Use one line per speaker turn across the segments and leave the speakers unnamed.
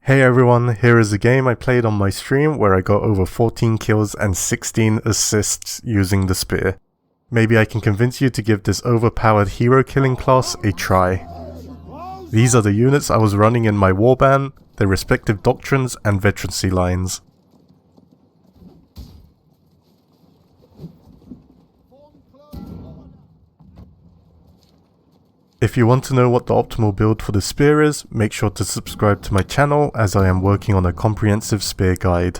Hey everyone, here is a game I played on my stream where I got over 14 kills and 16 assists using the spear. Maybe I can convince you to give this overpowered hero killing class a try. These are the units I was running in my warband, their respective doctrines and veterancy lines. If you want to know what the optimal build for the spear is, make sure to subscribe to my channel as I am working on a comprehensive spear guide.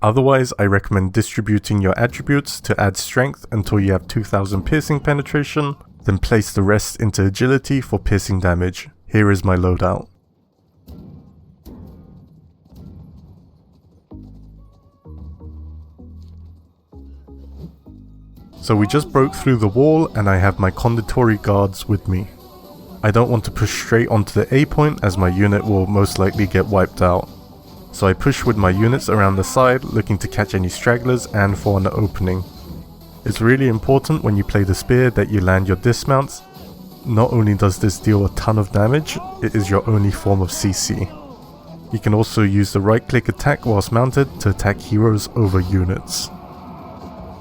Otherwise, I recommend distributing your attributes to add strength until you have 2000 piercing penetration, then place the rest into agility for piercing damage. Here is my loadout. So we just broke through the wall and I have my Conqueror guards with me. I don't want to push straight onto the A point as my unit will most likely get wiped out. So I push with my units around the side looking to catch any stragglers and for an opening. It's really important when you play the spear that you land your dismounts. Not only does this deal a ton of damage, it is your only form of CC. You can also use the right click attack whilst mounted to attack heroes over units.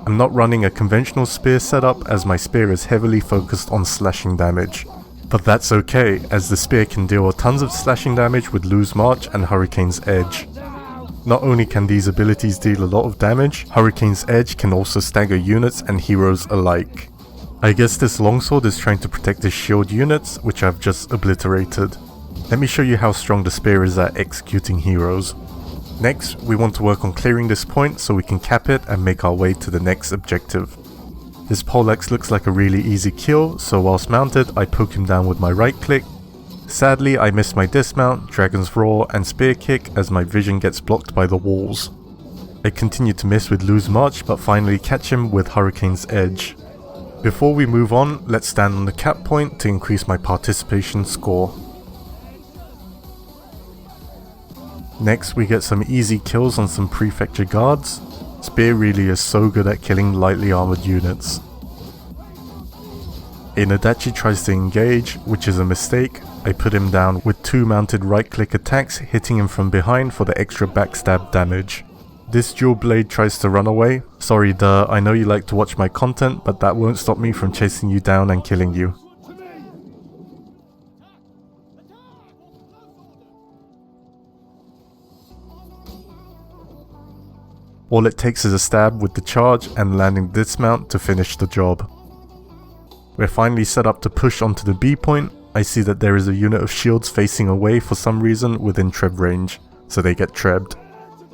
I'm not running a conventional spear setup as my spear is heavily focused on slashing damage. But that's okay, as the spear can deal tons of slashing damage with Loose March and Hurricane's Edge. Not only can these abilities deal a lot of damage, Hurricane's Edge can also stagger units and heroes alike. I guess this longsword is trying to protect his shield units, which I've just obliterated. Let me show you how strong the spear is at executing heroes. Next, we want to work on clearing this point so we can cap it and make our way to the next objective. This poleaxe looks like a really easy kill, so whilst mounted I poke him down with my right click. Sadly I missed my dismount, Dragon's Roar and Spear Kick as my vision gets blocked by the walls. I continue to miss with Loose March but finally catch him with Hurricane's Edge. Before we move on, let's stand on the cap point to increase my participation score. Next we get some easy kills on some prefecture guards. Spear really is so good at killing lightly armored units. Inadachi tries to engage, which is a mistake. I put him down with 2 mounted right click attacks, hitting him from behind for the extra backstab damage. This dual blade tries to run away. Sorry duh, I know you like to watch my content, but that won't stop me from chasing you down and killing you. All it takes is a stab with the charge and landing dismount to finish the job. We're finally set up to push onto the B point. I see that there is a unit of shields facing away for some reason within treb range, so they get trebbed.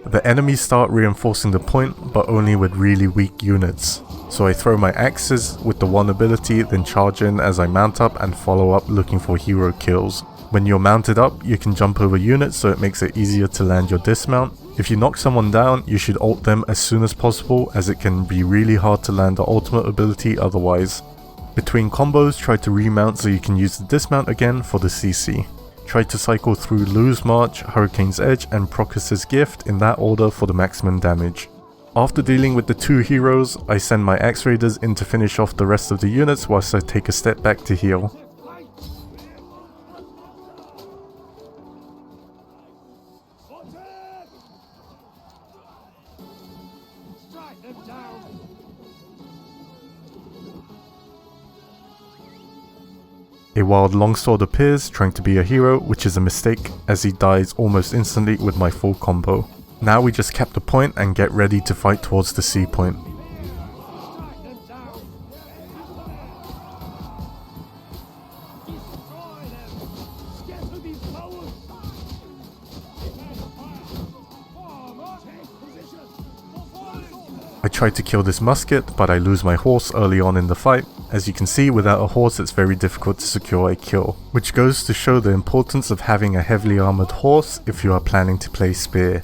The enemies start reinforcing the point, but only with really weak units. So I throw my axes with the one ability, then charge in as I mount up and follow up looking for hero kills. When you're mounted up, you can jump over units so it makes it easier to land your dismount. If you knock someone down, you should ult them as soon as possible as it can be really hard to land the ultimate ability otherwise. Between combos, try to remount so you can use the dismount again for the CC. Try to cycle through Loose March, Hurricane's Edge and Procus's Gift in that order for the maximum damage. After dealing with the 2 heroes, I send my Axe Raiders in to finish off the rest of the units whilst I take a step back to heal. A wild longsword appears, trying to be a hero, which is a mistake as he dies almost instantly with my full combo. Now we just cap the point and get ready to fight towards the C point. I try to kill this musket, but I lose my horse early on in the fight. As you can see, without a horse it's very difficult to secure a kill, which goes to show the importance of having a heavily armored horse if you are planning to play spear.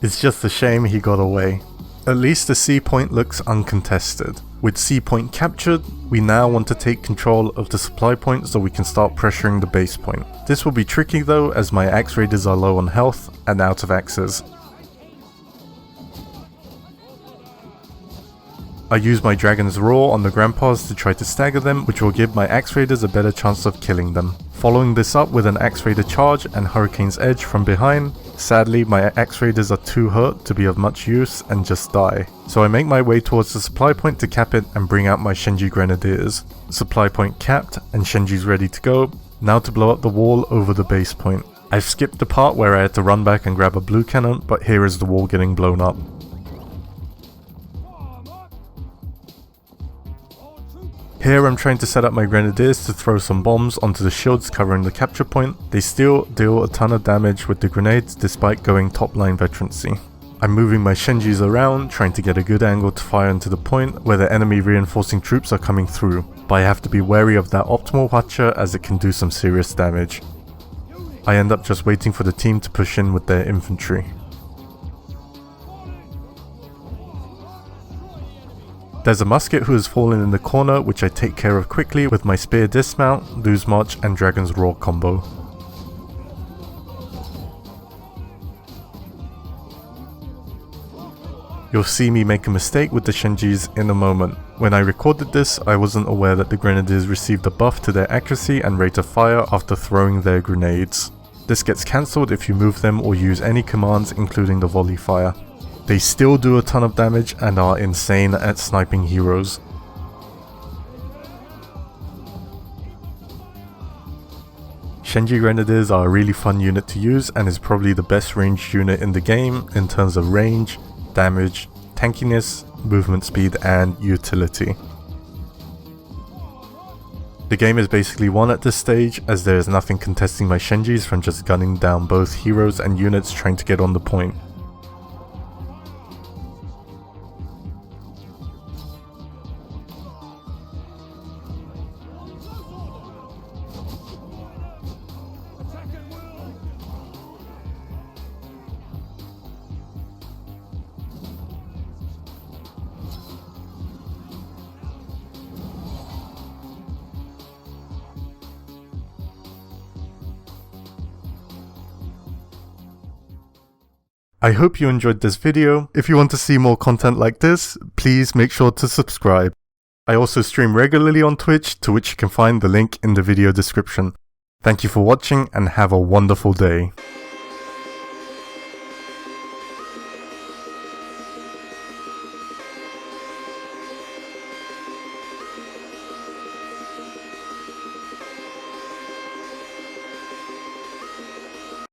It's just a shame he got away. At least the C point looks uncontested. With C point captured, we now want to take control of the supply point so we can start pressuring the base point. This will be tricky though, as my Axe Raiders are low on health and out of axes. I use my Dragon's Roar on the Grandpas to try to stagger them, which will give my Axe Raiders a better chance of killing them. Following this up with an Axe Raider charge and Hurricane's Edge from behind. Sadly, my Axe Raiders are too hurt to be of much use and just die. So I make my way towards the supply point to cap it and bring out my Shenji Grenadiers. Supply point capped and Shenji's ready to go. Now to blow up the wall over the base point. I've skipped the part where I had to run back and grab a blue cannon, but here is the wall getting blown up. Here I'm trying to set up my Grenadiers to throw some bombs onto the shields covering the capture point. They still deal a ton of damage with the grenades despite going top line veterancy. I'm moving my Shenjis around, trying to get a good angle to fire into the point where the enemy reinforcing troops are coming through, but I have to be wary of that optimal Watcher as it can do some serious damage. I end up just waiting for the team to push in with their infantry. There's a musket who has fallen in the corner, which I take care of quickly with my spear dismount, lose march and Dragon's Roar combo. You'll see me make a mistake with the Shenjis in a moment. When I recorded this, I wasn't aware that the Grenadiers received a buff to their accuracy and rate of fire after throwing their grenades. This gets cancelled if you move them or use any commands including the volley fire. They still do a ton of damage and are insane at sniping heroes. Shenji Grenadiers are a really fun unit to use and is probably the best ranged unit in the game in terms of range, damage, tankiness, movement speed and utility. The game is basically won at this stage as there is nothing contesting my Shenjis from just gunning down both heroes and units trying to get on the point. I hope you enjoyed this video. If you want to see more content like this, please make sure to subscribe. I also stream regularly on Twitch, to which you can find the link in the video description. Thank you for watching and have a wonderful day.